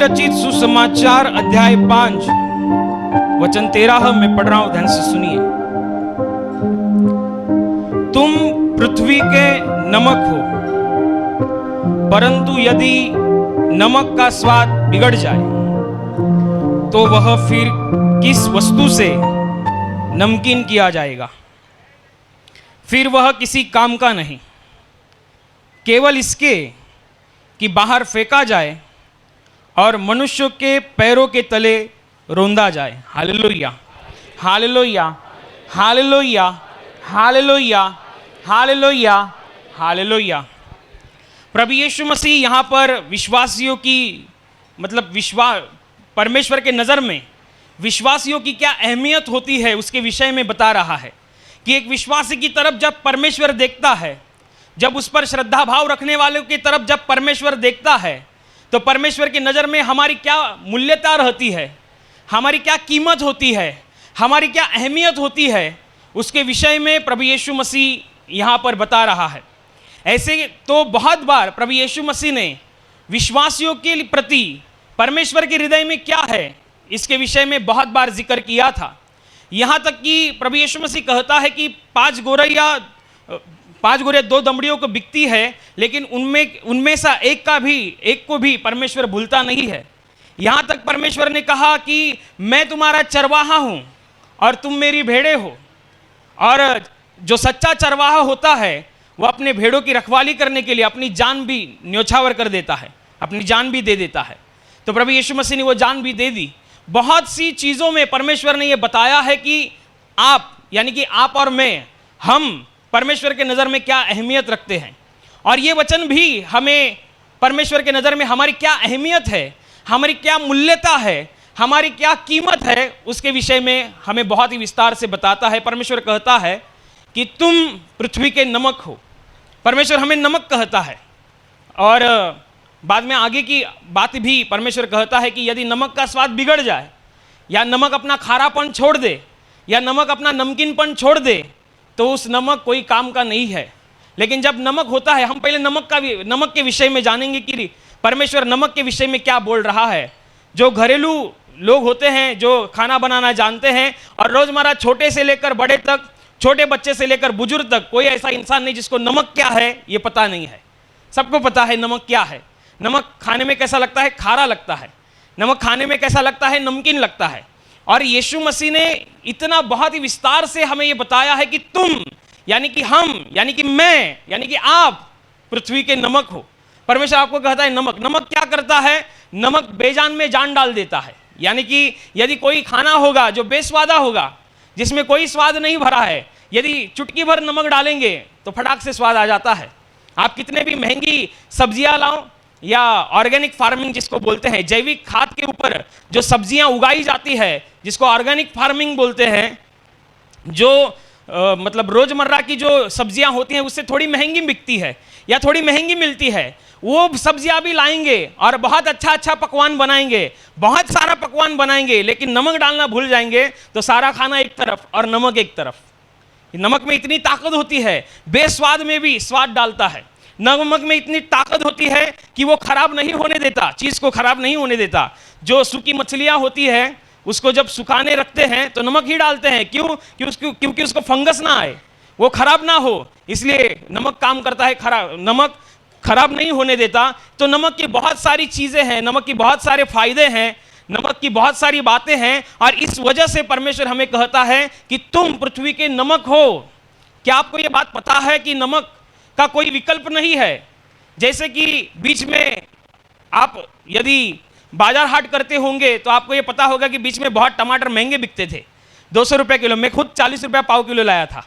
रचित सुसमाचार अध्याय 5 वचन 13 में पढ़ रहा हूं, ध्यान से सुनिए। तुम पृथ्वी के नमक हो, परंतु यदि नमक का स्वाद बिगड़ जाए तो वह फिर किस वस्तु से नमकीन किया जाएगा? फिर वह किसी काम का नहीं, केवल इसके कि बाहर फेंका जाए और मनुष्यों के पैरों के तले रौंदा जाए। Hallelujah, hallelujah, hallelujah, hallelujah, hallelujah, hallelujah. प्रभु यीशु मसीह यहाँ पर विश्वासियों की परमेश्वर के नज़र में विश्वासियों की क्या अहमियत होती है उसके विषय में बता रहा है कि एक विश्वासी की तरफ जब परमेश्वर देखता है, जब उस पर श्रद्धा भाव रखने वालों की तरफ जब परमेश्वर देखता है, तो परमेश्वर की नज़र में हमारी क्या मूल्यता रहती है, हमारी क्या कीमत होती है, हमारी क्या अहमियत होती है, उसके विषय में प्रभु यीशु मसीह यहाँ पर बता रहा है। ऐसे तो बहुत बार प्रभु यीशु मसीह ने विश्वासियों के प्रति परमेश्वर के हृदय में क्या है इसके विषय में बहुत बार जिक्र किया था। यहाँ तक कि प्रभु यीशु मसीह कहता है कि 5 गोरे 2 दमड़ियों को बिकती है, लेकिन उनमें से एक को भी परमेश्वर भूलता नहीं है। यहाँ तक परमेश्वर ने कहा कि मैं तुम्हारा चरवाहा हूँ और तुम मेरी भेड़ें हो। और जो सच्चा चरवाहा होता है वह अपने भेड़ों की रखवाली करने के लिए अपनी जान भी न्योछावर कर देता है, अपनी जान भी दे देता है। तो प्रभु यीशु मसीह ने वो जान भी दे दी। बहुत सी चीज़ों में परमेश्वर ने ये बताया है कि आप यानी कि आप और मैं, हम परमेश्वर के नज़र में क्या अहमियत रखते हैं। और ये वचन भी हमें परमेश्वर के नज़र में हमारी क्या अहमियत है, हमारी क्या मूल्यता है, हमारी क्या कीमत है, उसके विषय में हमें बहुत ही विस्तार से बताता है। परमेश्वर कहता है कि तुम पृथ्वी के नमक हो। परमेश्वर हमें नमक कहता है। और बाद में आगे की बात भी परमेश्वर कहता है कि यदि नमक का स्वाद बिगड़ जाए, या नमक अपना खारापन छोड़ दे, या नमक अपना नमकीनपन छोड़ दे, तो उस नमक कोई काम का नहीं है। लेकिन जब नमक होता है, हम पहले नमक के विषय में जानेंगे कि परमेश्वर नमक के विषय में क्या बोल रहा है। जो घरेलू लोग होते हैं, जो खाना बनाना जानते हैं, और रोज़मर्रा छोटे से लेकर बड़े तक, छोटे बच्चे से लेकर बुजुर्ग तक, कोई ऐसा इंसान नहीं जिसको नमक क्या है ये पता नहीं है। सबको पता है नमक क्या है। नमक खाने में कैसा लगता है? खारा लगता है। नमक खाने में कैसा लगता है? नमकीन लगता है। और यीशु मसीह ने इतना बहुत ही विस्तार से हमें ये बताया है कि तुम यानी कि हम, यानी कि मैं, यानी कि आप पृथ्वी के नमक हो। परमेश्वर आपको कहता है नमक। नमक क्या करता है? नमक बेजान में जान डाल देता है। यानी कि यदि कोई खाना होगा जो बेस्वादा होगा, जिसमें कोई स्वाद नहीं भरा है, यदि चुटकी भर नमक डालेंगे तो फटाक से स्वाद आ जाता है। आप कितने भी महंगी सब्जियां लाओ, या ऑर्गेनिक फार्मिंग जिसको बोलते हैं, जैविक खाद के ऊपर जो सब्जियां उगाई जाती है, जिसको ऑर्गेनिक फार्मिंग बोलते हैं, जो मतलब रोजमर्रा की जो सब्जियां होती हैं उससे थोड़ी महंगी बिकती है या थोड़ी महंगी मिलती है, वो सब्जियां भी लाएंगे और बहुत अच्छा पकवान बनाएंगे, बहुत सारा पकवान बनाएंगे, लेकिन नमक डालना भूल जाएंगे तो सारा खाना एक तरफ और नमक एक तरफ। नमक में इतनी ताकत होती है, बेस्वाद में भी स्वाद डालता है। नमक में इतनी ताकत होती है कि वो खराब नहीं होने देता, चीज़ को खराब नहीं होने देता। जो सूखी मछलियां होती है उसको जब सुखाने रखते हैं तो नमक ही डालते हैं। क्यों? क्योंकि उसको फंगस ना आए, वो खराब ना हो, इसलिए नमक काम करता है। नमक खराब नहीं होने देता। तो नमक की बहुत सारी चीज़ें हैं, नमक की बहुत सारे फायदे हैं, नमक की बहुत सारी बातें हैं। और इस वजह से परमेश्वर हमें कहता है कि तुम पृथ्वी के नमक हो। क्या आपको ये बात पता है कि नमक का कोई विकल्प नहीं है? जैसे कि बीच में आप यदि बाजार हाट करते होंगे तो आपको ये पता होगा कि बीच में बहुत टमाटर महंगे बिकते थे, 200 रुपये किलो। मैं खुद 40 रुपये पाव किलो लाया था,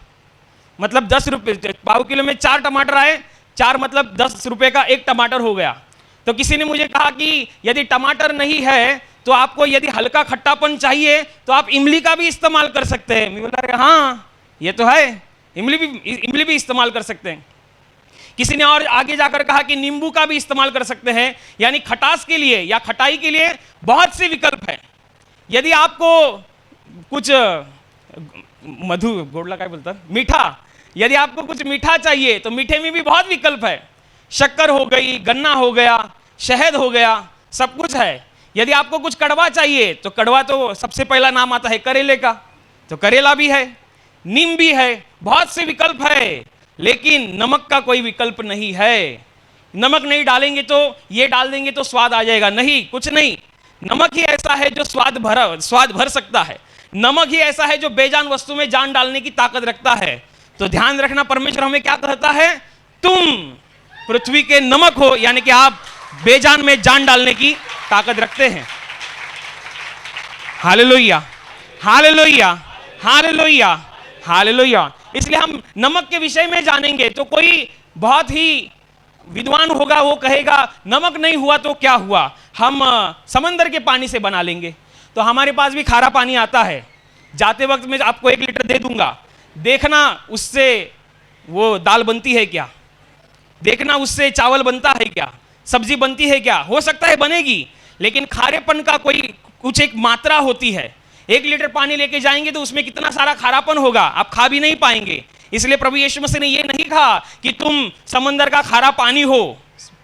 मतलब 10 रुपये पाव किलो में 4 टमाटर आए, 4 मतलब 10 रुपये का एक टमाटर हो गया। तो किसी ने मुझे कहा कि यदि टमाटर नहीं है तो आपको यदि हल्का खट्टापन चाहिए तो आप इमली का भी इस्तेमाल कर सकते हैं। मैं बोला हाँ ये तो है, इमली भी इस्तेमाल कर सकते हैं। किसी ने और आगे जाकर कहा कि नींबू का भी इस्तेमाल कर सकते हैं, यानी खटास के लिए या खटाई के लिए बहुत से विकल्प हैं। यदि आपको कुछ मधु गोड़ला क्या बोलता है, मीठा, यदि आपको कुछ मीठा चाहिए तो मीठे में भी बहुत विकल्प है। शक्कर हो गई, गन्ना हो गया, शहद हो गया, सब कुछ है। यदि आपको कुछ कड़वा चाहिए तो कड़वा तो सबसे पहला नाम आता है करेले का, तो करेला भी है, नीम भी है, बहुत से विकल्प है, लेकिन नमक का कोई विकल्प नहीं है। नमक नहीं डालेंगे तो ये डाल देंगे तो स्वाद आ जाएगा, नहीं, कुछ नहीं। नमक ही ऐसा है जो स्वाद भर सकता है। नमक ही ऐसा है जो बेजान वस्तु में जान डालने की ताकत रखता है। तो ध्यान रखना, परमेश्वर हमें क्या कहता है, तुम पृथ्वी के नमक हो, यानी कि आप बेजान में जान डालने की ताकत रखते हैं। Hallelujah, hallelujah, hallelujah, hallelujah. इसलिए हम नमक के विषय में जानेंगे तो कोई बहुत ही विद्वान होगा, वो कहेगा नमक नहीं हुआ तो क्या हुआ, हम समंदर के पानी से बना लेंगे। तो हमारे पास भी खारा पानी आता है, जाते वक्त मैं आपको 1 लीटर दे दूंगा, देखना उससे वो दाल बनती है क्या, देखना उससे चावल बनता है क्या, सब्जी बनती है क्या, हो सकता है बनेगी, लेकिन खारेपन का कुछ एक मात्रा होती है। 1 लीटर पानी लेके जाएंगे तो उसमें कितना सारा खारापन होगा, आप खा भी नहीं पाएंगे। इसलिए प्रभु यीशु मसीह ने यह नहीं कहा कि तुम समंदर का खारा पानी हो,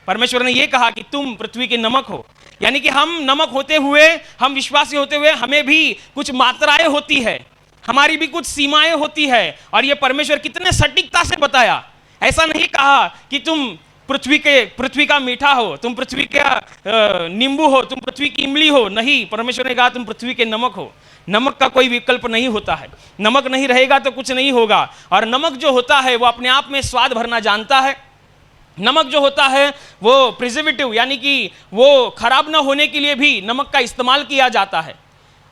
परमेश्वर ने यह कहा कि तुम पृथ्वी के नमक हो। यानी कि हम नमक होते हुए, हम विश्वासी होते हुए, हमें भी कुछ मात्राएं होती है, हमारी भी कुछ सीमाएं होती है। और ये परमेश्वर कितने सटीकता से बताया, ऐसा नहीं कहा कि तुम पृथ्वी का मीठा हो, तुम पृथ्वी का नींबू हो, तुम पृथ्वी की इमली हो, नहीं, परमेश्वर ने कहा तुम पृथ्वी के नमक हो। नमक का कोई विकल्प नहीं होता है, नमक नहीं रहेगा तो कुछ नहीं होगा। और नमक जो होता है वो अपने आप में स्वाद भरना जानता है। नमक जो होता है वो प्रिजर्वेटिव, यानी कि वो खराब ना होने के लिए भी नमक का इस्तेमाल किया जाता है।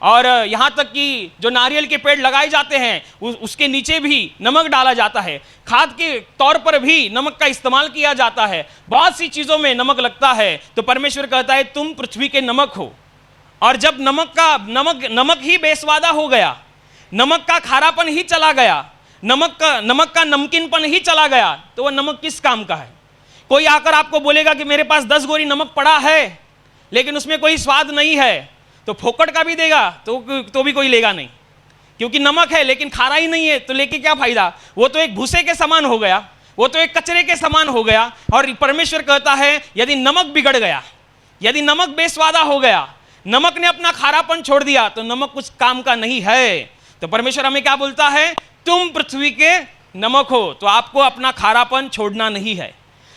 और यहाँ तक कि जो नारियल के पेड़ लगाए जाते हैं उसके नीचे भी नमक डाला जाता है, खाद के तौर पर भी नमक का इस्तेमाल किया जाता है, बहुत सी चीज़ों में नमक लगता है। तो परमेश्वर कहता है तुम पृथ्वी के नमक हो। और जब नमक ही बेस्वादा हो गया, नमक का खारापन ही चला गया, नमक का नमकीनपन ही चला गया, तो वह नमक किस काम का है। कोई आकर आपको बोलेगा कि मेरे पास 10 गोरी नमक पड़ा है लेकिन उसमें कोई स्वाद नहीं है, तो फोकट का भी देगा तो भी कोई लेगा नहीं, क्योंकि नमक है लेकिन खारा ही नहीं है, तो लेके क्या फायदा, वो तो एक भूसे के समान हो गया, वो तो एक कचरे के समान हो गया। और परमेश्वर कहता है यदि नमक बिगड़ गया, यदि नमक बेस्वादा हो गया, नमक ने अपना खारापन छोड़ दिया, तो नमक कुछ काम का नहीं है। तो परमेश्वर हमें क्या बोलता है, तुम पृथ्वी के नमक हो। तो आपको अपना खारापन छोड़ना नहीं है,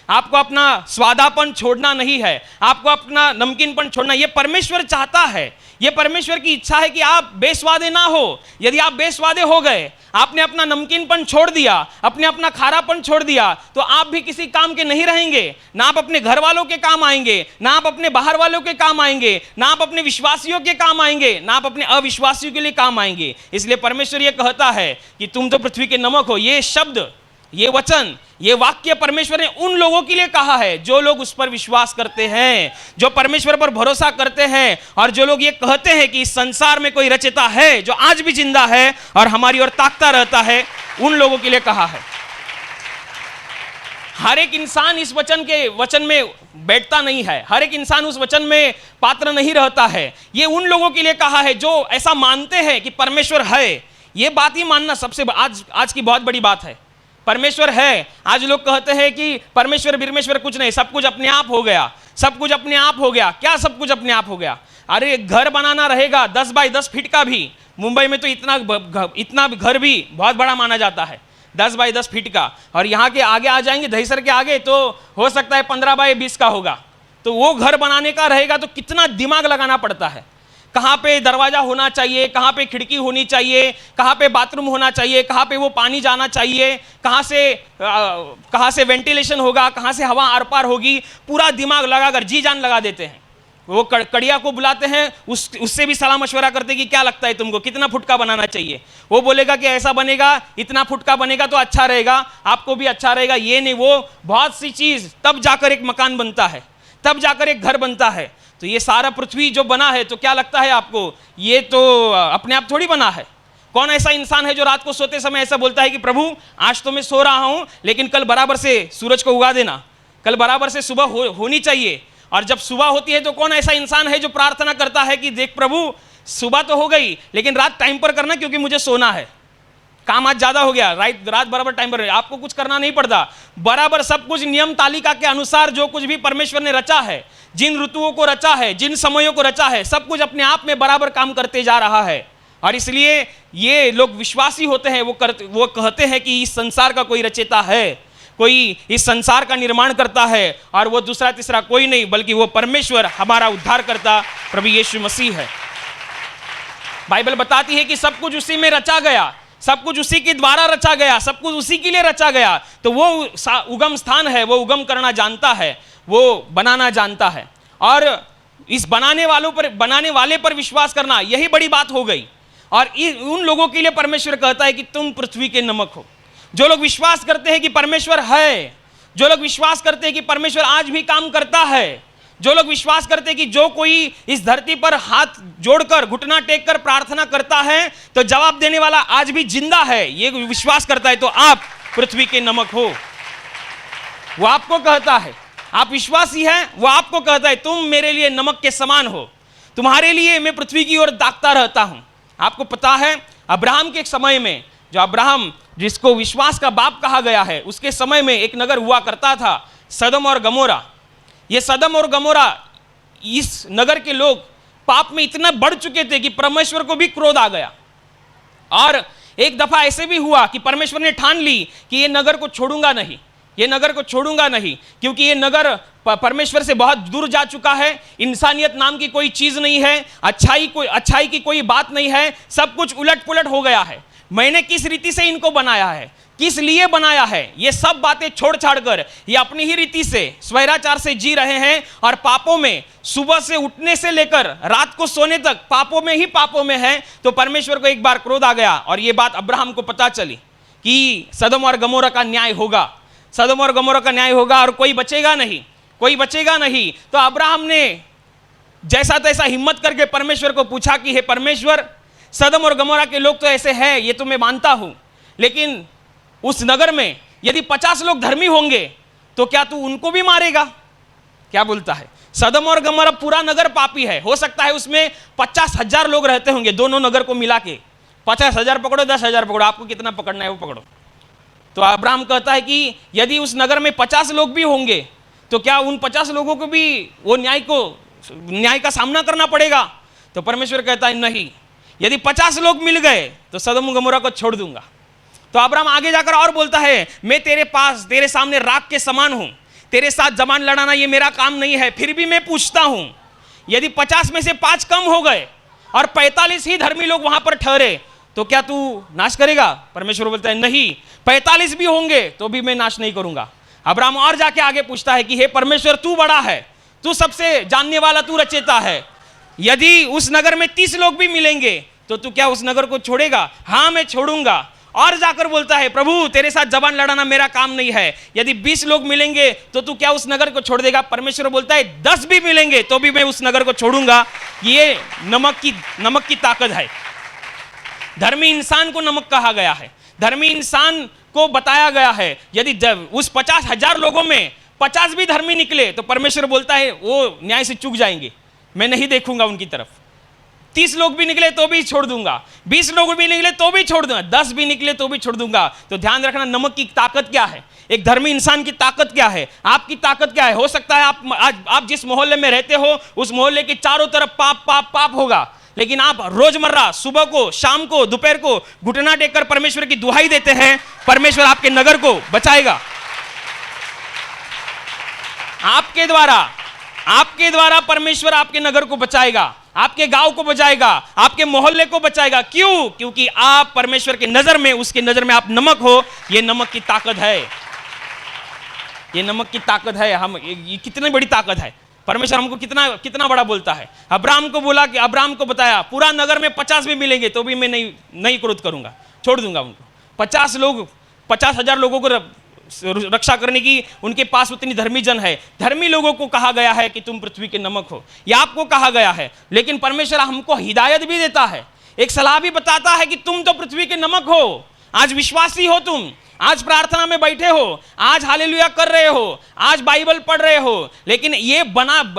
आपको अपना स्वादापन छोड़ना नहीं है, आपको अपना नमकीनपन छोड़ना। यह परमेश्वर चाहता है, यह परमेश्वर की इच्छा है कि आप बेस्वादे ना हो। यदि आप बेस्वादे हो गए, आपने अपना नमकीनपन छोड़ दिया, अपना खारापन छोड़ दिया, तो आप भी किसी काम के नहीं रहेंगे। ना आप अपने घर वालों के काम आएंगे, ना आप अपने बाहर वालों के काम आएंगे, ना आप अपने विश्वासियों के काम आएंगे, ना आप अपने अविश्वासियों के लिए काम आएंगे। इसलिए परमेश्वर यह कहता है कि तुम तो पृथ्वी के नमक हो। ये शब्द, ये वचन, ये वाक्य परमेश्वर ने उन लोगों के लिए कहा है जो लोग उस पर विश्वास करते हैं, जो परमेश्वर पर भरोसा करते हैं, और जो लोग ये कहते हैं कि इस संसार में कोई रचयिता है जो आज भी जिंदा है और हमारी ओर ताकता रहता है, उन लोगों के लिए कहा है। हर एक इंसान इस वचन में बैठता नहीं है, हर एक इंसान उस वचन में पात्र नहीं रहता है। ये उन लोगों के लिए कहा है जो ऐसा मानते हैं कि परमेश्वर है। ये बात ही मानना सबसे आज की बहुत बड़ी बात है। परमेश्वर है। आज लोग कहते हैं कि परमेश्वर कुछ नहीं, सब कुछ अपने आप हो गया, सब कुछ अपने आप हो गया। क्या सब कुछ अपने आप हो गया? अरे घर बनाना रहेगा 10 बाई 10 फीट का भी, मुंबई में तो इतना घर भी बहुत बड़ा माना जाता है, 10 बाई 10 फीट का। और यहाँ के आगे आ जाएंगे, दहीसर के आगे, तो हो सकता है 15 बाई 20 का होगा। तो वो घर बनाने का रहेगा तो कितना दिमाग लगाना पड़ता है। कहाँ पे दरवाजा होना चाहिए, कहाँ पे खिड़की होनी चाहिए, कहाँ पे बाथरूम होना चाहिए, कहाँ पे वो पानी जाना चाहिए, कहाँ से वेंटिलेशन होगा, कहाँ से हवा आर पार होगी, पूरा दिमाग लगाकर जी जान लगा देते हैं। वो कड़िया को बुलाते हैं, उससे भी सलाह मशवरा करते कि क्या लगता है तुमको, कितना फुट का बनाना चाहिए। वो बोलेगा कि ऐसा बनेगा, इतना फुट का बनेगा तो अच्छा रहेगा, आपको भी अच्छा रहेगा। ये नहीं, वो बहुत सी चीज, तब जाकर एक मकान बनता है, तब जाकर एक घर बनता है। तो ये सारा पृथ्वी जो बना है, तो क्या लगता है आपको, ये तो अपने आप थोड़ी बना है। कौन ऐसा इंसान है जो रात को सोते समय ऐसा बोलता है कि प्रभु आज तो मैं सो रहा हूं, लेकिन कल बराबर से सूरज को उगा देना, कल बराबर से सुबह होनी चाहिए। और जब सुबह होती है तो कौन ऐसा इंसान है जो प्रार्थना करता है कि देख प्रभु सुबह तो हो गई, लेकिन रात टाइम पर करना क्योंकि मुझे सोना है। काम आज ज्यादा हो गया, रात बराबर टाइम पर, आपको कुछ करना नहीं पड़ता, बराबर सब कुछ नियम तालिका के अनुसार जो कुछ भी परमेश्वर ने रचा है, जिन ऋतुओं को रचा है, जिन समयों को रचा है, सब कुछ अपने आप में बराबर काम करते जा रहा है। और इसलिए ये लोग विश्वासी होते हैं, वो कहते हैं कि इस संसार का कोई रचेता है, कोई इस संसार का निर्माण करता है, और वो दूसरा तीसरा कोई नहीं बल्कि वो परमेश्वर, हमारा उद्धार करता प्रभु यीशु मसीह है। बाइबल बताती है कि सब कुछ उसी में रचा गया, सब कुछ उसी के द्वारा रचा गया, सब कुछ उसी के लिए रचा गया। तो वो उगम स्थान है, वो उगम करना जानता है, वो बनाना जानता है, और इस बनाने वाले पर विश्वास करना, यही बड़ी बात हो गई। और उन लोगों के लिए परमेश्वर कहता है कि तुम पृथ्वी के नमक हो। जो लोग विश्वास करते हैं कि परमेश्वर है, जो लोग विश्वास करते हैं कि परमेश्वर आज भी काम करता है, जो लोग विश्वास करते हैं कि जो कोई इस धरती पर हाथ जोड़कर, घुटना टेक कर प्रार्थना करता है तो जवाब देने वाला आज भी जिंदा है, ये विश्वास करता है, तो आप पृथ्वी के नमक हो। वो आपको कहता है, आप विश्वासी हैं, वो आपको कहता है तुम मेरे लिए नमक के समान हो, तुम्हारे लिए मैं पृथ्वी की ओर ताकता रहता हूं। आपको पता है अब्राहम के समय में, जो अब्राहम जिसको विश्वास का बाप कहा गया है, उसके समय में एक नगर हुआ करता था, सदम और गमोरा। ये सदम और गमोरा, इस नगर के लोग पाप में इतना बढ़ चुके थे कि परमेश्वर को भी क्रोध आ गया। और एक दफा ऐसे भी हुआ कि परमेश्वर ने ठान ली कि ये नगर को छोड़ूंगा नहीं, ये नगर को छोड़ूंगा नहीं, क्योंकि ये नगर परमेश्वर से बहुत दूर जा चुका है, इंसानियत नाम की कोई चीज नहीं है, अच्छाई की कोई बात नहीं है, सब कुछ उलट पुलट हो गया है। मैंने किस रीति से इनको बनाया है, किस लिए बनाया है, ये सब बातें छोड़ छाड़ कर ये अपनी ही रीति से स्वैराचार से जी रहे हैं, और पापों में, सुबह से उठने से लेकर रात को सोने तक पापों में ही पापों में है। तो परमेश्वर को एक बार क्रोध आ गया, और ये बात अब्राहम को पता चली कि सदम और गमोरा का न्याय होगा, सदम और गमोरा का न्याय होगा, और कोई बचेगा नहीं, कोई बचेगा नहीं। तो अब्राहम ने जैसा तैसा हिम्मत करके परमेश्वर को पूछा कि हे परमेश्वर, सदम और गमोरा के लोग तो ऐसे हैं, ये तो मैं मानता हूं, लेकिन उस नगर में यदि 50 लोग धर्मी होंगे तो क्या तू उनको भी मारेगा? क्या बोलता है? सदम और गमोरा पूरा नगर पापी है, हो सकता है उसमें 50,000 लोग रहते होंगे, दोनों नगर को मिला के 50,000 पकड़ो, 10,000 पकड़ो, आपको कितना पकड़ना है वो पकड़ो। तो अब्राहम कहता है कि यदि उस नगर में 50 लोग भी होंगे तो क्या उन 50 लोगों को भी वो न्याय का सामना करना पड़ेगा? तो परमेश्वर कहता है नहीं, यदि 50 लोग मिल गए तो सदम गमोरा को छोड़ दूंगा। तो अब्राहम आगे जाकर और बोलता है, मैं तेरे सामने राख के समान हूं, तेरे साथ जबान लड़ाना ये मेरा काम नहीं है, फिर भी मैं पूछता हूं, यदि 50 में से 5 कम हो गए और 45 ही धर्मी लोग वहां पर ठहरे तो क्या तू नाश करेगा? परमेश्वर बोलता है नहीं, 45 भी होंगे तो भी मैं नाश नहीं करूंगा। अब्राहम और जाके आगे पूछता है कि हे परमेश्वर, तू बड़ा है, तू सबसे जानने वाला, तू रचेता है, यदि उस नगर में 30 लोग भी मिलेंगे तो तू क्या उस नगर को छोड़ेगा? हाँ, मैं छोड़ूंगा। और जाकर बोलता है, प्रभु तेरे साथ जबान लड़ाना मेरा काम नहीं है, यदि 20 लोग मिलेंगे तो तू क्या उस नगर को छोड़ देगा? परमेश्वर बोलता है 10 भी मिलेंगे तो भी मैं उस नगर को छोड़ूंगा। ये नमक की ताकत है। धर्मी इंसान को नमक कहा गया है, धर्मी इंसान को बताया गया है। यदि उस 50,000 लोगों में 50 भी धर्मी निकले तो परमेश्वर बोलता है वो न्याय से चूक जाएंगे, मैं नहीं देखूंगा उनकी तरफ। 30 लोग भी निकले तो भी छोड़ दूंगा, 20 लोग भी निकले तो भी छोड़ दूंगा, 10 भी निकले तो भी छोड़ दूंगा। तो ध्यान रखना, नमक की ताकत क्या है, एक धर्मी इंसान की ताकत क्या है, आपकी ताकत क्या है। हो सकता है आप जिस मोहल्ले में रहते हो उस मोहल्ले के चारों तरफ पाप पाप पाप होगा, लेकिन आप रोजमर्रा सुबह को, शाम को, दोपहर को घुटना टेककर परमेश्वर की दुहाई देते हैं, परमेश्वर आपके नगर को बचाएगा। आपके द्वारा परमेश्वर आपके नगर को बचाएगा, आपके गांव को बचाएगा, आपके मोहल्ले को बचाएगा। क्यों? क्योंकि आप परमेश्वर के नजर में, उसके नजर में आप नमक हो। ये नमक की ताकत है, ये नमक की ताकत है। ये कितनी बड़ी ताकत है, परमेश्वर हमको कितना बड़ा बोलता है। अब्राहम को बोला कि अब्राहम को बताया, पूरा नगर में 50 भी मिलेंगे तो भी मैं नहीं क्रोध करूंगा, छोड़ दूंगा उनको। 50,000 लोगों को रक्षा करने की उनके पास उतनी धर्मी जन है। धर्मी लोगों को कहा गया है कि तुम पृथ्वी के नमक हो, यह आपको कहा गया है। लेकिन परमेश्वर हमको हिदायत भी देता है, एक सलाह भी बताता है कि तुम तो पृथ्वी के नमक हो। आज विश्वासी हो तुम, आज प्रार्थना में बैठे हो, आज हालेलुया कर रहे हो, आज बाइबल पढ़ रहे हो, लेकिन ये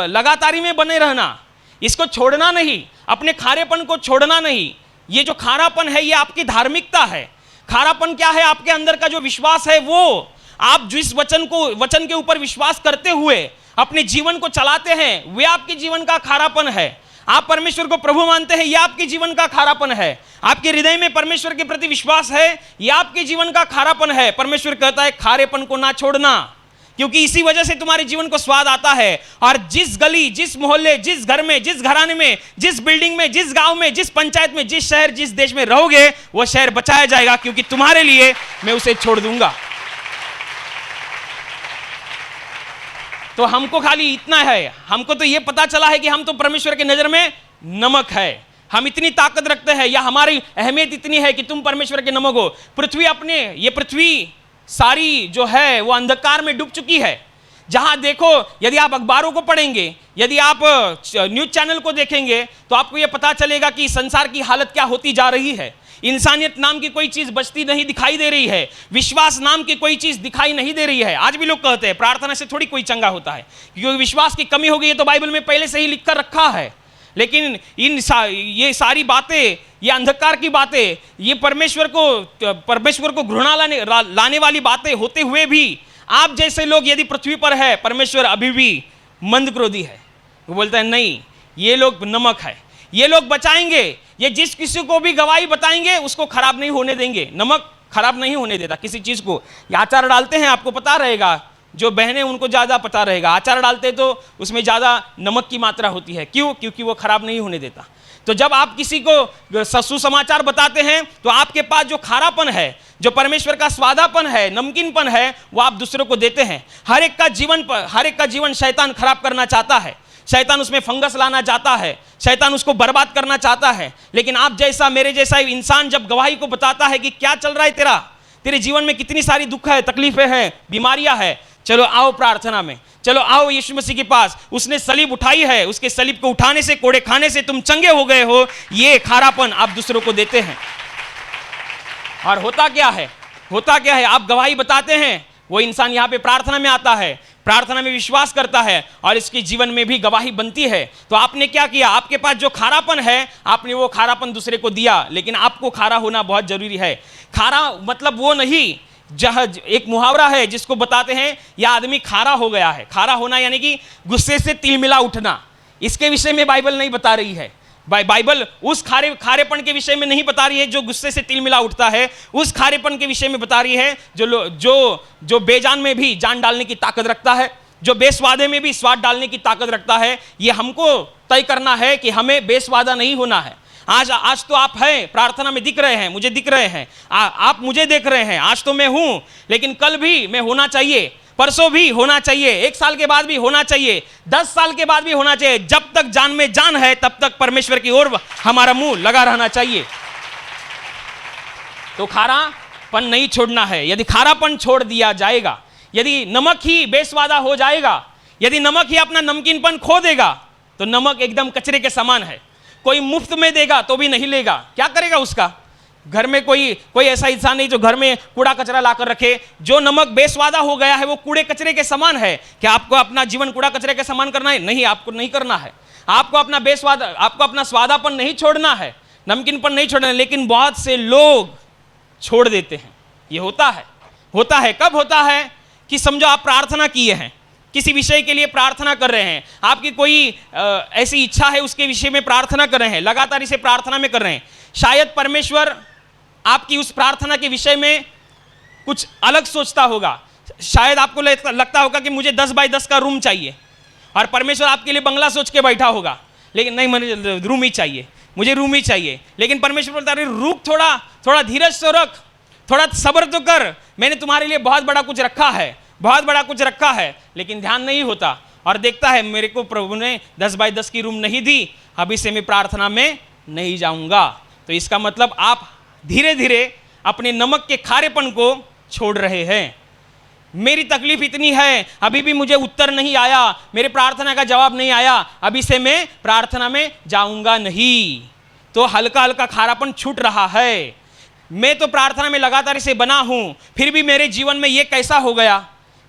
लगातारी में बने रहना, इसको छोड़ना नहीं, अपने खारेपन को छोड़ना नहीं। ये जो खारापन है ये आपकी धार्मिकता है। खारापन क्या है? आपके अंदर का जो विश्वास है, वो आप जिस वचन के ऊपर विश्वास करते हुए अपने जीवन को चलाते हैं, वे आपके जीवन का खारापन है। आप परमेश्वर को प्रभु मानते हैं, यह आपके जीवन का खारापन है। आपके हृदय में परमेश्वर के प्रति विश्वास है, यह आपके जीवन का खारापन है। परमेश्वर कहता है खारेपन को ना छोड़ना, क्योंकि इसी वजह से तुम्हारे जीवन को स्वाद आता है। और जिस गली, जिस मोहल्ले, जिस घर में, जिस घराने में, जिस बिल्डिंग में, जिस गांव में, जिस पंचायत में, जिस शहर, जिस देश में रहोगे, वह शहर बचाया जाएगा, क्योंकि तुम्हारे लिए मैं उसे छोड़ दूंगा। तो हमको खाली इतना है, हमको तो यह पता चला है कि हम तो परमेश्वर की नजर में नमक है। हम इतनी ताकत रखते हैं, या हमारी अहमियत इतनी है कि तुम परमेश्वर के नमक हो। ये पृथ्वी सारी जो है वो अंधकार में डूब चुकी है। जहां देखो, यदि आप अखबारों को पढ़ेंगे, यदि आप न्यूज चैनल को देखेंगे, तो आपको यह पता चलेगा कि संसार की हालत क्या होती जा रही है। इंसानियत नाम की कोई चीज बचती नहीं दिखाई दे रही है। विश्वास नाम की कोई चीज दिखाई नहीं दे रही है। आज भी लोग कहते हैं प्रार्थना से थोड़ी कोई चंगा होता है, क्योंकि विश्वास की कमी हो गई है। तो बाइबल में पहले से ही लिख कर रखा है। लेकिन ये सारी बातें, ये अंधकार की बातें, ये परमेश्वर को घृणा लाने वाली बातें होते हुए भी आप जैसे लोग यदि पृथ्वी पर है, परमेश्वर अभी भी मंद क्रोधी है। वो बोलता है नहीं, ये लोग नमक है, ये लोग बचाएंगे। ये जिस किसी को भी गवाही बताएंगे उसको खराब नहीं होने देंगे। नमक खराब नहीं होने देता किसी चीज को। ये अचार डालते हैं, आपको पता रहेगा, जो बहनें उनको ज़्यादा पता रहेगा। अचार डालते तो उसमें ज़्यादा नमक की मात्रा होती है। क्यों? क्योंकि वो खराब नहीं होने देता। तो जब आप किसी को सुसमाचार बताते हैं, तो आपके पास जो खारापन है, जो परमेश्वर का स्वादापन है, नमकीनपन है, वो आप दूसरों को देते हैं। हर एक का जीवन शैतान खराब करना चाहता है। शैतान उसमें फंगस लाना चाहता है, शैतान उसको बर्बाद करना चाहता है। लेकिन आप जैसा, मेरे जैसा इंसान जब गवाही को बताता है कि क्या चल रहा है तेरे जीवन में, कितनी सारी दुख है, तकलीफें हैं, बीमारियां हैं, चलो आओ प्रार्थना में, चलो आओ यीशु मसीह के पास, उसने सलीब उठाई है, उसके सलीब को उठाने से, कोड़े खाने से तुम चंगे हो गए हो, ये खारापन आप दूसरों को देते हैं। और होता क्या है? आप गवाही बताते हैं, वो इंसान यहाँ पे प्रार्थना में आता है, प्रार्थना में विश्वास करता है, और इसके जीवन में भी गवाही बनती है। तो आपने क्या किया? आपके पास जो खारापन है, आपने वो खारापन दूसरे को दिया। लेकिन आपको खारा होना बहुत जरूरी है। खारा मतलब वो नहीं, जहाँ एक मुहावरा है जिसको बताते हैं यह आदमी खारा हो गया है। खारा होना यानी कि गुस्से से तिलमिला उठना। इसके विषय में बाइबल नहीं बता रही है। बाइबल उस खारेपन के विषय में नहीं बता रही है जो गुस्से से तिलमिला उठता है। उस खारेपन के विषय में बता रही है जो बेजान में भी जान डालने की ताकत रखता है, जो बेस्वादे में भी स्वाद डालने की ताकत रखता है। ये हमको तय करना है कि हमें बेस्वादा नहीं होना है। आज तो आप हैं, प्रार्थना में दिख रहे हैं, मुझे दिख रहे हैं, आप मुझे देख रहे हैं। आज तो मैं हूं, लेकिन कल भी मैं होना चाहिए, परसों भी होना चाहिए, 1 साल के बाद भी होना चाहिए, 10 साल के बाद भी होना चाहिए। जब तक जान में जान है, तब तक परमेश्वर की ओर हमारा मुंह लगा रहना चाहिए। तो खारापन नहीं छोड़ना है। यदि खारापन छोड़ दिया जाएगा, यदि नमक ही बेस्वादा हो जाएगा, यदि नमक ही अपना नमकीनपन खो देगा, तो नमक एकदम कचरे के समान है। कोई मुफ्त में देगा तो भी नहीं लेगा, क्या करेगा उसका? घर में कोई ऐसा इंसान नहीं जो घर में कूड़ा कचरा लाकर रखे। जो नमक बेस्वादा हो गया है वो कूड़े कचरे के समान है। क्या आपको अपना जीवन कूड़ा कचरे के समान करना है? नहीं, आपको नहीं करना है। आपको अपना स्वादापन नहीं छोड़ना है, नमकीनपन नहीं छोड़ना है। लेकिन बहुत से लोग छोड़ देते हैं। ये होता है। कब होता है? कि समझो आप प्रार्थना किए हैं, किसी विषय के लिए प्रार्थना कर रहे हैं, आपकी कोई ऐसी इच्छा है, उसके विषय में प्रार्थना कर रहे हैं, लगातार इसे प्रार्थना में कर रहे हैं। शायद परमेश्वर आपकी उस प्रार्थना के विषय में कुछ अलग सोचता होगा। शायद आपको लगता होगा कि मुझे 10 बाय 10 का रूम चाहिए, और परमेश्वर आपके लिए बंगला सोच के बैठा होगा। लेकिन नहीं, मुझे रूम ही चाहिए, मुझे रूम ही चाहिए। लेकिन परमेश्वर बोलता है रुक, थोड़ा धीरज तो रख, थोड़ा सब्र तो कर, मैंने तुम्हारे लिए बहुत बड़ा कुछ रखा है। लेकिन ध्यान नहीं होता, और देखता है मेरे को प्रभु ने 10 बाय 10 की रूम नहीं दी, अभी से मैं प्रार्थना में नहीं जाऊंगा। तो इसका मतलब आप धीरे धीरे अपने नमक के खारेपन को छोड़ रहे हैं। मेरी तकलीफ इतनी है, अभी भी मुझे उत्तर नहीं आया, मेरे प्रार्थना का जवाब नहीं आया, अभी से मैं प्रार्थना में जाऊंगा नहीं। तो हल्का हल्का खारापन छूट रहा है। मैं तो प्रार्थना में लगातार इसे बना हूं, फिर भी मेरे जीवन में ये कैसा हो गया?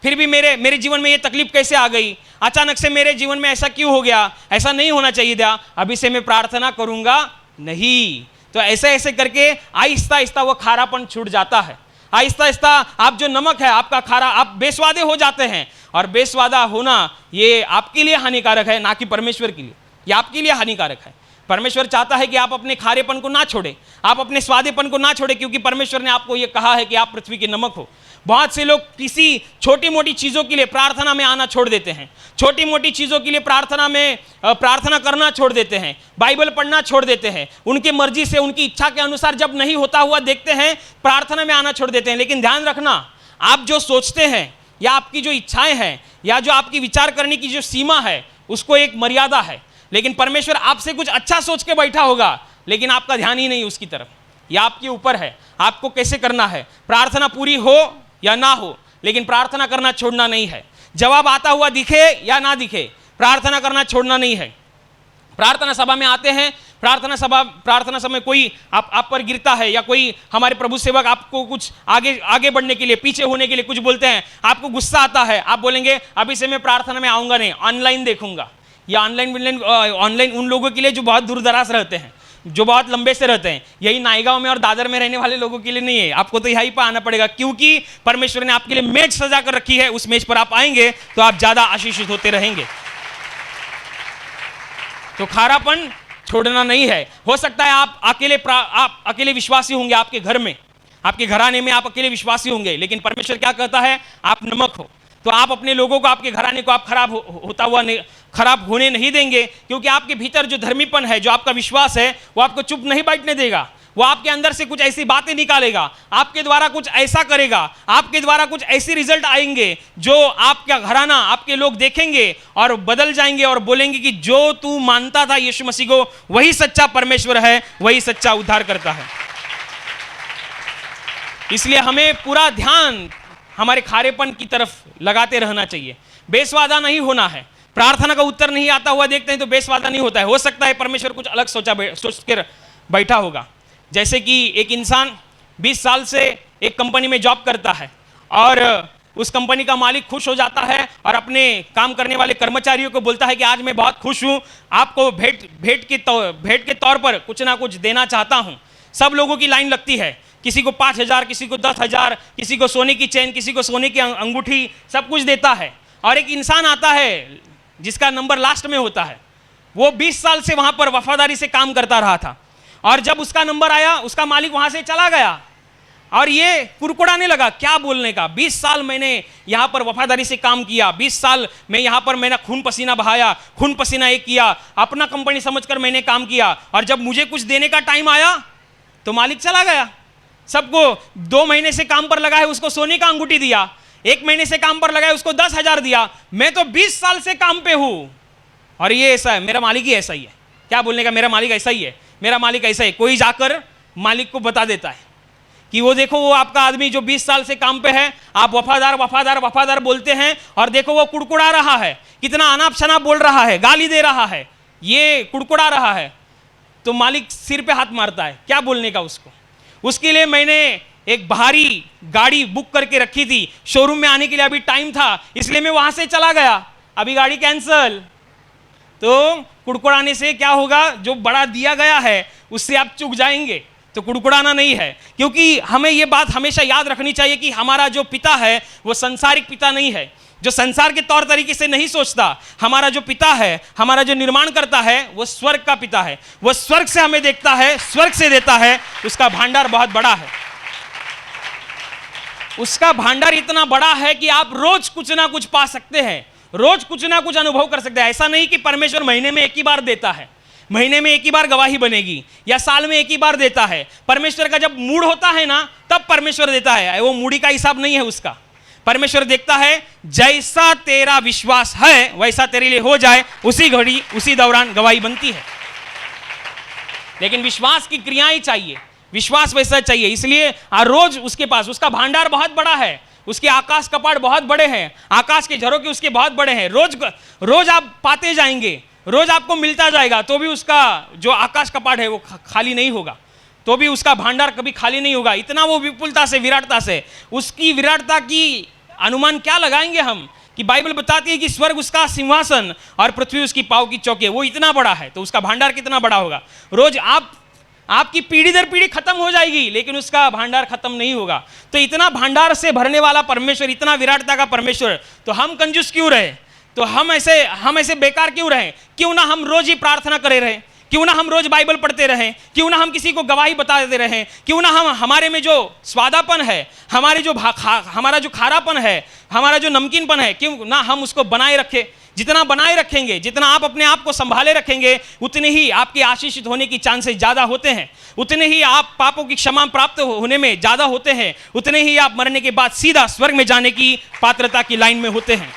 फिर भी मेरे जीवन में ये तकलीफ कैसे आ गई? अचानक से मेरे जीवन में ऐसा क्यों हो गया? ऐसा नहीं होना चाहिए था। अभी से मैं प्रार्थना करूंगा नहीं। तो ऐसे ऐसे करके आहिस्ता आहिस्ता वो खारापन छूट जाता है। आहिस्ता आहिस्ता आप जो नमक है आपका खारा, आप बेस्वादे हो जाते हैं। और बेस्वादा होना ये आपके लिए हानिकारक है, ना कि परमेश्वर के लिए। ये आपके लिए हानिकारक है। परमेश्वर चाहता है कि आप अपने खारेपन को ना छोड़ें, आप अपने स्वादेपन को ना छोड़ें, क्योंकि परमेश्वर ने आपको ये कहा है कि आप पृथ्वी के नमक हो। बहुत से लोग किसी छोटी मोटी चीज़ों के लिए प्रार्थना में आना छोड़ देते हैं, छोटी मोटी चीज़ों के लिए प्रार्थना करना छोड़ देते हैं, बाइबल पढ़ना छोड़ देते हैं। उनकी मर्जी से, उनकी इच्छा के अनुसार जब नहीं होता हुआ देखते हैं, प्रार्थना में आना छोड़ देते हैं। लेकिन ध्यान रखना, आप जो सोचते हैं या आपकी जो इच्छाएं हैं या जो आपकी विचार करने की जो सीमा है, उसको एक मर्यादा है। लेकिन परमेश्वर आपसे कुछ अच्छा सोच के बैठा होगा, लेकिन आपका ध्यान ही नहीं उसकी तरफ। यह आपके ऊपर है, आपको कैसे करना है। प्रार्थना पूरी हो या ना हो, लेकिन प्रार्थना करना छोड़ना नहीं है। जवाब आता हुआ दिखे या ना दिखे, प्रार्थना करना छोड़ना नहीं है। प्रार्थना सभा में आते हैं, प्रार्थना समय कोई आप पर गिरता है, या कोई हमारे प्रभु सेवक आपको कुछ आगे बढ़ने के लिए, पीछे होने के लिए कुछ बोलते हैं, आपको गुस्सा आता है, आप बोलेंगे अभी से मैं प्रार्थना में आऊँगा नहीं, ऑनलाइन देखूंगा। या ऑनलाइन उन लोगों के लिए जो बहुत दूर दराज रहते हैं, जो बहुत लंबे से रहते हैं। यही नायगांव में और दादर में रहने वाले लोगों के लिए नहीं है, आपको तो यहीं पर आना पड़ेगा, क्योंकि परमेश्वर ने आपके लिए मेज सजा कर रखी है। उस मेज पर आप आएंगे तो आप ज्यादा आशीषित होते रहेंगे। तो खारापन छोड़ना नहीं है। हो सकता है आप अकेले विश्वासी होंगे, आपके घर में, आपके घराने में आप अकेले विश्वासी होंगे, लेकिन परमेश्वर क्या कहता है, आप नमक हो। तो आप अपने लोगों को, आपके घराने को आप खराब होने नहीं देंगे, क्योंकि आपके भीतर जो धर्मीपन है, जो आपका विश्वास है, वो आपको चुप नहीं बैठने देगा। वो आपके अंदर से कुछ ऐसी बातें निकालेगा, आपके द्वारा कुछ ऐसा करेगा, आपके द्वारा कुछ ऐसे रिजल्ट आएंगे जो आपका घराना, आपके लोग देखेंगे और बदल जाएंगे और बोलेंगे कि जो तू मानता था यीशु मसीह को, वही सच्चा परमेश्वर है, वही सच्चा उद्धार करता है। इसलिए हमें पूरा ध्यान हमारे खारेपन की तरफ लगाते रहना चाहिए। बेस्वादा नहीं होना है। प्रार्थना का उत्तर नहीं आता हुआ देखते हैं तो बेस्वादा नहीं होता है। हो सकता है परमेश्वर कुछ अलग सोच कर बैठा होगा। जैसे कि एक इंसान 20 साल से एक कंपनी में जॉब करता है और उस कंपनी का मालिक खुश हो जाता है और अपने काम करने वाले कर्मचारियों को बोलता है कि आज मैं बहुत खुश हूँ, आपको भेंट के तौर पर कुछ ना कुछ देना चाहता हूँ। सब लोगों की लाइन लगती है, किसी को 5,000, किसी को 10,000, किसी को सोने की चेन, किसी को सोने की अंगूठी, सब कुछ देता है। और एक इंसान आता है जिसका नंबर लास्ट में होता है। वो 20 साल से वहां पर वफादारी से काम करता रहा था और जब उसका नंबर आया, उसका मालिक वहां से चला गया और ये कुड़कुड़ाने लगा, क्या बोलने का, 20 साल मैंने यहाँ पर वफादारी से काम किया, 20 साल मैं यहाँ पर मैंने खून पसीना बहाया, खून पसीना एक किया, अपना कंपनी समझकर मैंने काम किया, और जब मुझे कुछ देने का टाइम आया तो मालिक चला गया। सबको 2 महीने से काम पर लगा है उसको सोने का अंगूठी दिया, 1 महीने से काम पर लगा है उसको 10,000 दिया। मैं तो 20 साल से काम पे हूँ और ये ऐसा है, मेरा मालिक ही ऐसा ही है। क्या बोलने का, मेरा मालिक ऐसा ही है, मेरा मालिक ऐसा है। कोई जाकर मालिक को बता देता है कि वो देखो, वो आपका आदमी जो 20 साल से काम पे है, आप वफादार वफादार वफादार बोलते हैं और देखो वो कुड़कुड़ा रहा है, कितना अनाप शनाप बोल रहा है, गाली दे रहा है, ये कुड़कुड़ा रहा है। तो मालिक सिर पे हाथ मारता है, क्या बोलने का उसको। उसके लिए मैंने एक भारी गाड़ी बुक करके रखी थी, शोरूम में आने के लिए अभी टाइम था, इसलिए मैं वहां से चला गया, अभी गाड़ी कैंसल। तो कुड़कुड़ाने से क्या होगा, जो बड़ा दिया गया है उससे आप चूक जाएंगे। तो कुड़कुड़ाना नहीं है, क्योंकि हमें ये बात हमेशा याद रखनी चाहिए कि हमारा जो पिता है वो संसारिक पिता नहीं है, जो संसार के तौर तरीके से नहीं सोचता। हमारा जो पिता है, हमारा जो निर्माण करता है, वो स्वर्ग का पिता है। वो स्वर्ग से हमें देखता है, स्वर्ग से देता है, उसका भांडार बहुत बड़ा है। उसका भांडार इतना बड़ा है कि आप रोज कुछ ना कुछ पा सकते हैं, रोज कुछ ना कुछ अनुभव कर सकते हैं। ऐसा नहीं कि परमेश्वर महीने में एक ही बार देता है, महीने में एक ही बार गवाही बनेगी, या साल में एक ही बार देता है। परमेश्वर का जब मूड होता है ना, तब परमेश्वर देता है। वो मूडी का हिसाब नहीं है उसका। परमेश्वर देखता है जैसा तेरा विश्वास है वैसा तेरे लिए हो जाए, उसी घड़ी उसी दौरान गवाही बनती है। लेकिन विश्वास की क्रियाएं चाहिए, विश्वास वैसा चाहिए। इसलिए रोज उसके पास, उसका भांडार बहुत बड़ा है, उसके आकाश कपाट बहुत बड़े हैं, आकाश के झरोखे उसके बहुत बड़े हैं। रोज आप पाते जाएंगे, रोज आपको मिलता जाएगा, तो भी उसका जो आकाश कपाट है वो खाली नहीं होगा, तो भी उसका भांडार कभी खाली नहीं होगा। इतना वो विपुलता से, विराटता से, उसकी विराटता की अनुमान क्या लगाएंगे हम, कि बाइबल बताती है कि स्वर्ग उसका सिंहासन और पृथ्वी उसकी पाँव की चौकी है। वो इतना बड़ा है तो उसका भांडार कितना बड़ा होगा। रोज आप आपकी पीढ़ी दर पीढ़ी खत्म हो जाएगी, लेकिन उसका भंडार खत्म नहीं होगा। तो इतना भंडार से भरने वाला परमेश्वर, इतना विराटता का परमेश्वर, तो हम कंजूस क्यों रहे? तो हम ऐसे बेकार क्यों रहे? क्यों ना हम रोज ही प्रार्थना करे रहे, क्यों ना हम रोज बाइबल पढ़ते रहें, क्यों ना हम किसी को गवाही बताते रहें, क्यों ना हम हमारे में जो स्वादापन है, हमारा जो खारापन है, हमारा जो नमकीनपन है, क्यों ना हम उसको बनाए रखें। जितना बनाए रखेंगे, जितना आप अपने आप को संभाले रखेंगे, उतने ही आपके आशीषित होने की चांसेस ज़्यादा होते हैं, उतने ही आप पापों की क्षमा प्राप्त होने में ज़्यादा होते हैं, उतने ही आप मरने के बाद सीधा स्वर्ग में जाने की पात्रता की लाइन में होते हैं।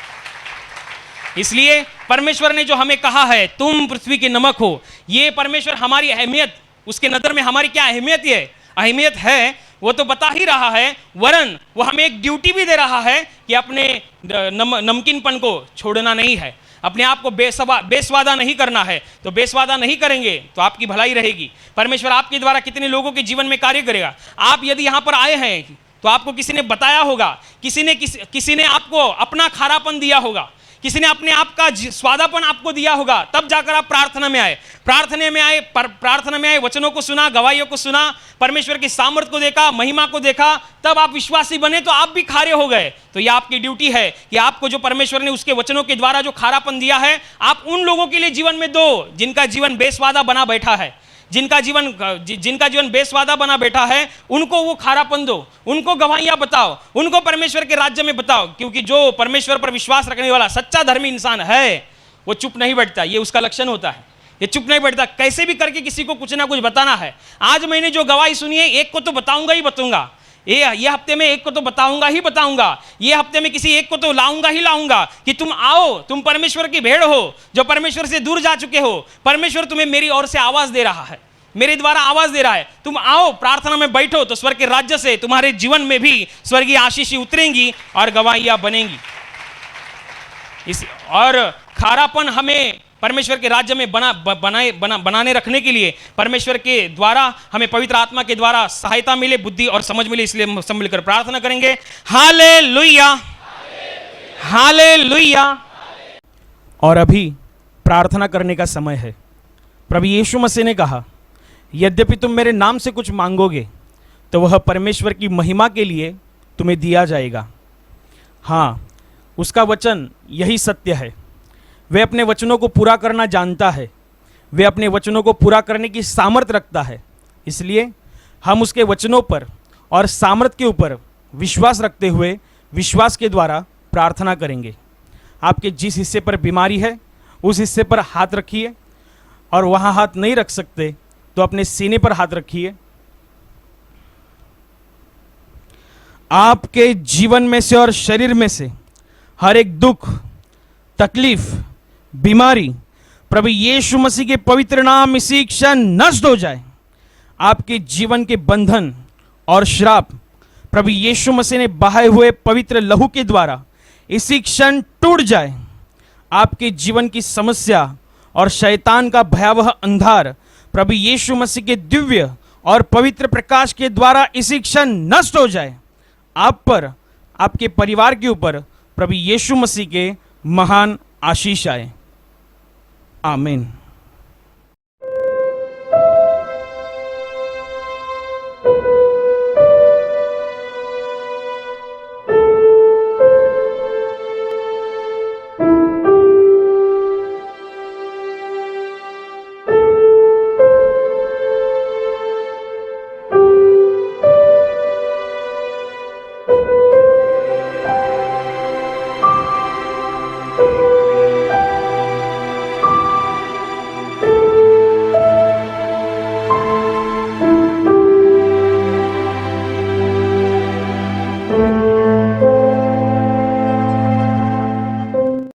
इसलिए परमेश्वर ने जो हमें कहा है तुम पृथ्वी के नमक हो, ये परमेश्वर हमारी अहमियत, उसके नज़र में हमारी क्या अहमियत है वो तो बता ही रहा है, वरन वो हमें एक ड्यूटी भी दे रहा है कि अपने नमकीनपन को छोड़ना नहीं है, अपने आप को बेस्वादा नहीं करना है। तो बेस्वादा नहीं करेंगे तो आपकी भलाई रहेगी। परमेश्वर आपके द्वारा कितने लोगों के जीवन में कार्य करेगा। आप यदि यहाँ पर आए हैं तो आपको किसी ने बताया होगा, किसी ने आपको अपना खारापन दिया होगा, किसी ने अपने आप का स्वादापन आपको दिया होगा, तब जाकर आप प्रार्थना में आए, वचनों को सुना, गवाहियों को सुना, परमेश्वर की सामर्थ को देखा, महिमा को देखा, तब आप विश्वासी बने तो आप भी खारे हो गए। तो यह आपकी ड्यूटी है कि आपको जो परमेश्वर ने उसके वचनों के द्वारा जो खारापन दिया है, आप उन लोगों के लिए जीवन में दो जिनका जीवन बेस्वादा बना बैठा है, जिनका जीवन बेस्वादा बना बैठा है, उनको वो खारापन दो, उनको गवाहियां बताओ, उनको परमेश्वर के राज्य में बताओ। क्योंकि जो परमेश्वर पर विश्वास रखने वाला सच्चा धर्मी इंसान है, वो चुप नहीं बैठता, ये उसका लक्षण होता है। ये चुप नहीं बैठता, कैसे भी करके किसी को कुछ ना कुछ बताना है। आज मैंने जो गवाही सुनी है, एक को तो बताऊंगा ही बताऊंगा, ये हफ्ते में एक को तो बताऊंगा, ये हफ्ते में किसी एक को तो लाऊंगा कि तुम आओ, तुम परमेश्वर की भेड़ हो जो परमेश्वर से दूर जा चुके हो। परमेश्वर तुम्हें मेरी ओर से आवाज दे रहा है, मेरे द्वारा आवाज दे रहा है, तुम आओ प्रार्थना में बैठो, तो स्वर्ग के राज्य से तुम्हारे जीवन में भी स्वर्गीय आशीष उतरेंगी और गवाहियां बनेंगी। और खारापन हमें परमेश्वर के राज्य में बनाने रखने के लिए परमेश्वर के द्वारा हमें पवित्र आत्मा के द्वारा सहायता मिले, बुद्धि और समझ मिले। इसलिए हम सब मिलकर प्रार्थना करेंगे। Hallelujah, hallelujah. और अभी प्रार्थना करने का समय है। प्रभु यीशु मसीह ने कहा, यद्यपि तुम मेरे नाम से कुछ मांगोगे तो वह परमेश्वर की महिमा के लिए तुम्हें दिया जाएगा। हाँ, उसका वचन यही सत्य है। वह अपने वचनों को पूरा करना जानता है, वह अपने वचनों को पूरा करने की सामर्थ रखता है। इसलिए हम उसके वचनों पर और सामर्थ के ऊपर विश्वास रखते हुए विश्वास के द्वारा प्रार्थना करेंगे। आपके जिस हिस्से पर बीमारी है उस हिस्से पर हाथ रखिए, और वहाँ हाथ नहीं रख सकते तो अपने सीने पर हाथ रखिए। आपके जीवन में से और शरीर में से हर एक दुख, तकलीफ, बीमारी प्रभु यीशु मसीह के पवित्र नाम इसी क्षण नष्ट हो जाए। आपके जीवन के बंधन और श्राप प्रभु यीशु मसीह ने बहाए हुए पवित्र लहू के द्वारा इसी क्षण टूट जाए। आपके जीवन की समस्या और शैतान का भयावह अंधार प्रभु यीशु मसीह के दिव्य और पवित्र प्रकाश के द्वारा इसी क्षण नष्ट हो जाए। आप पर, आपके परिवार के ऊपर प्रभु यीशु मसीह के महान आशीष आए। आमीन।